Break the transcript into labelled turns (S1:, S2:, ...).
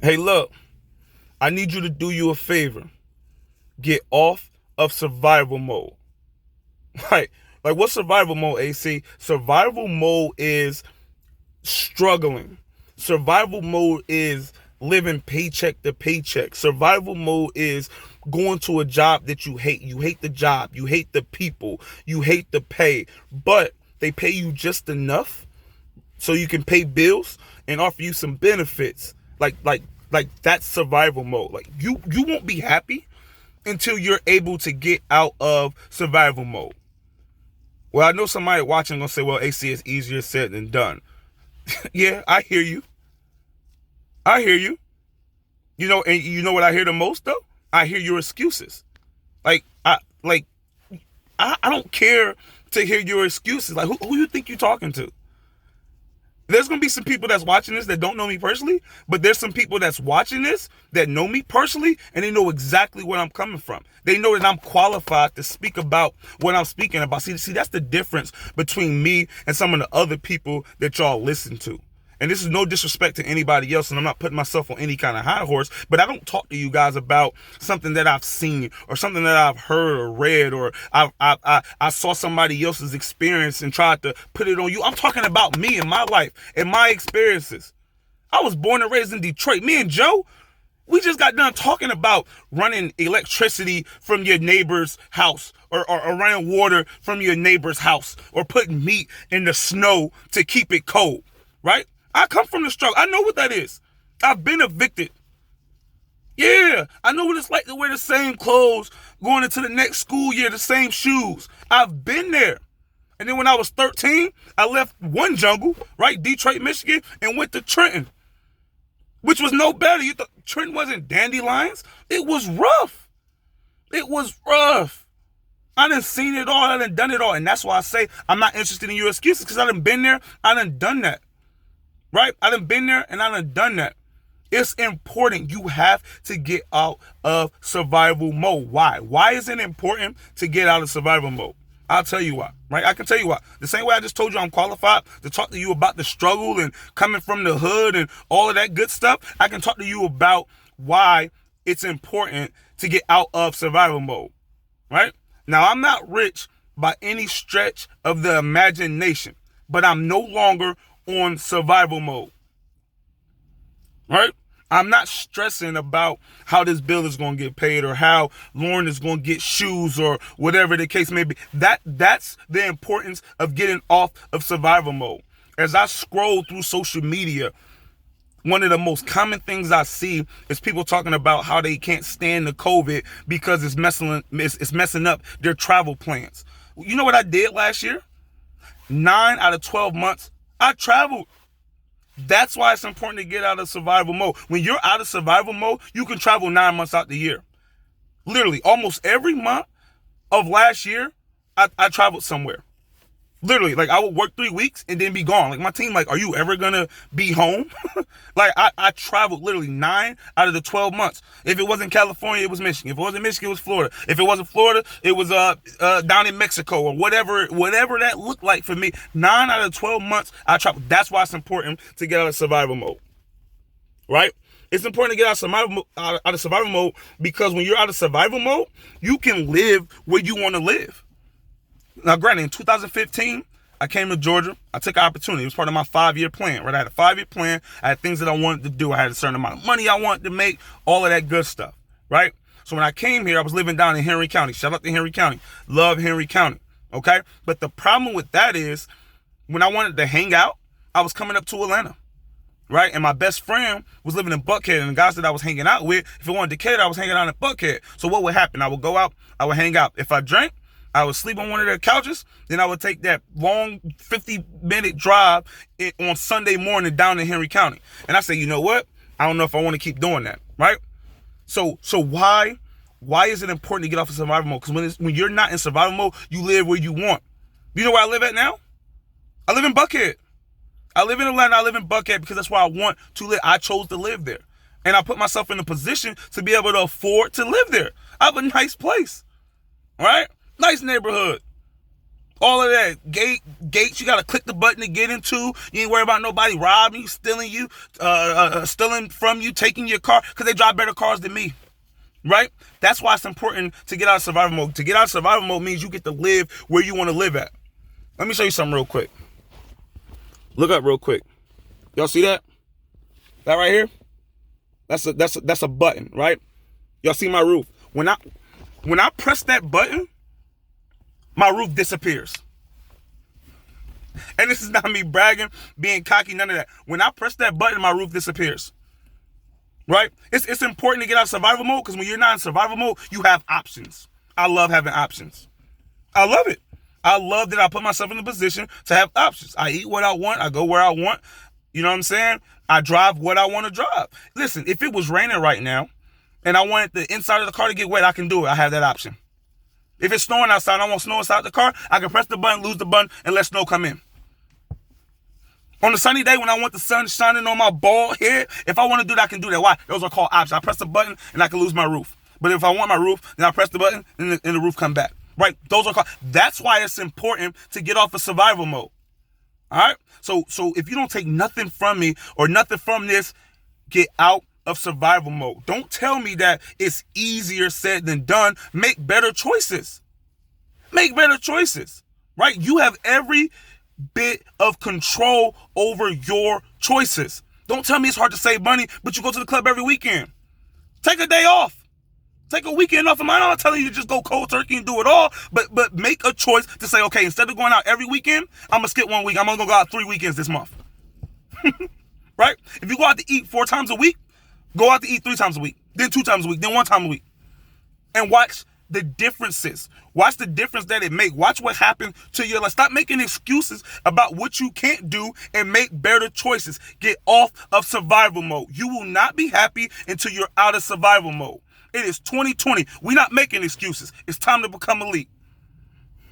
S1: Hey, look, I need you to do you a favor. Get off of survival mode. Like, like what's survival mode, AC? Survival mode is struggling. Survival mode is living paycheck to paycheck. Survival mode is going to a job that you hate. You hate the job. You hate the people. You hate the pay. But they pay you just enough so you can pay bills and offer you some benefits. Like that's survival mode. Like you won't be happy until you're able to get out of survival mode. Well, I know somebody watching gonna say, well, AC is easier said than done. Yeah, I hear you. I hear you. And you know what I hear the most though? I hear your excuses. Like like I don't care to hear your excuses. Like who you think you're talking to? There's going to be some people that's watching this that don't know me personally, but there's some people that's watching this that know me personally, and they know exactly where I'm coming from. They know that I'm qualified to speak about what I'm speaking about. See, that's the difference between me and some of the other people that y'all listen to. And this is no disrespect to anybody else, and I'm not putting myself on any kind of high horse, but I don't talk to you guys about something that I've seen or something that I've heard or read, or I saw somebody else's experience and tried to put it on you. I'm talking about me and my life and my experiences. I was born and raised in Detroit. Me and Joe, we just got done talking about running electricity from your neighbor's house, or running water from your neighbor's house, or putting meat in the snow to keep it cold, right? I come from the struggle. I know what that is. I've been evicted. Yeah, I know what it's like to wear the same clothes going into the next school year, the same shoes. I've been there. And then when I was 13, I left one jungle, right, Detroit, Michigan, and went to Trenton, which was no better. You thought Trenton wasn't dandelions? It was rough. It was rough. I done seen it all. I done done it all. And that's why I say I'm not interested in your excuses, because I done been there. I done done that. Right? I done been there and I done that. It's important. You have to get out of survival mode. Why? Why is it important to get out of survival mode? I'll tell you why, right? I can tell you why. The same way I just told you I'm qualified to talk to you about the struggle and coming from the hood and all of that good stuff, I can talk to you about why it's important to get out of survival mode, right? Now, I'm not rich by any stretch of the imagination, but I'm no longer on survival mode, right? I'm not stressing about how this bill is going to get paid or how Lauren is going to get shoes or whatever the case may be. That's the importance of getting off of survival mode. As I scroll through social media, one of the most common things I see is people talking about how they can't stand the COVID because it's messing up their travel plans. You know what I did last year? 9 out of 12 months, I traveled. That's why it's important to get out of survival mode. When you're out of survival mode, you can travel 9 months out the year. Literally, almost every month of last year, I traveled somewhere. Literally, like I would work 3 weeks and then be gone. Like my team, like, are you ever gonna be home? Like I traveled literally 9 out of the 12 months. If it wasn't California, it was Michigan. If it wasn't Michigan, it was Florida. If it wasn't Florida, it was down in Mexico or whatever that looked like for me. 9 out of 12 months I traveled. That's why it's important to get out of survival mode, right? It's important to get out of survival mode because when you're out of survival mode, you can live where you want to live. Now, granted, in 2015, I came to Georgia. I took an opportunity. It was part of my 5-year plan, right? I had a 5-year plan. I had things that I wanted to do. I had a certain amount of money I wanted to make, all of that good stuff, right? So when I came here, I was living down in Henry County. Shout out to Henry County. Love Henry County, okay? But the problem with that is when I wanted to hang out, I was coming up to Atlanta, right? And my best friend was living in Buckhead, and the guys that I was hanging out with, if I wanted to cater, I was hanging out in Buckhead. So what would happen? I would go out, I would hang out. If I drank, I would sleep on one of their couches. Then I would take that long 50-minute drive on Sunday morning down in Henry County. And I say, you know what? I don't know if I want to keep doing that, right? So why is it important to get off of survival mode? Because when you're not in survival mode, you live where you want. You know where I live at now? I live in Buckhead. I live in Atlanta. I live in Buckhead because that's where I want to live. I chose to live there. And I put myself in a position to be able to afford to live there. I have a nice place, right? Nice neighborhood. All of that. Gates you got to click the button to get into. You ain't worry about nobody robbing you, stealing you, stealing from you, taking your car, because they drive better cars than me. Right? That's why it's important to get out of survival mode. To get out of survival mode means you get to live where you want to live at. Let me show you something real quick. Look up real quick. Y'all see that? That right here? That's a button, right? Y'all see my roof. When I press that button, my roof disappears. And this is not me bragging, being cocky, none of that. When I press that button, my roof disappears. Right? It's important to get out of survival mode, because when you're not in survival mode, you have options. I love having options. I love it. I love that I put myself in a position to have options. I eat what I want. I go where I want. You know what I'm saying? I drive what I want to drive. Listen, if it was raining right now and I wanted the inside of the car to get wet, I can do it. I have that option. If it's snowing outside, I want snow inside the car, I can press the button, lose the button, and let snow come in. On a sunny day when I want the sun shining on my bald head, if I want to do that, I can do that. Why? Those are called options. I press the button and I can lose my roof. But if I want my roof, then I press the button and the roof come back. Right? Those are called. That's why it's important to get off of survival mode. All right? So if you don't take nothing from me or nothing from this, get out of survival mode. Don't tell me that it's easier said than done. Make better choices. Make better choices. Right? You have every bit of control over your choices. Don't tell me it's hard to save money, but you go to the club every weekend. Take a day off. Take a weekend off. I'm not telling you to just go cold turkey and do it all, but make a choice to say, okay, instead of going out every weekend, I'm gonna skip 1 week. I'm gonna go out 3 weekends this month. Right? If you go out to eat 4 times a week, go out to eat 3 times a week, then 2 times a week, then 1 time a week, and watch the differences. Watch the difference that it makes. Watch what happens to your life. Stop making excuses about what you can't do and make better choices. Get off of survival mode. You will not be happy until you're out of survival mode. It is 2020. We're not making excuses. It's time to become elite.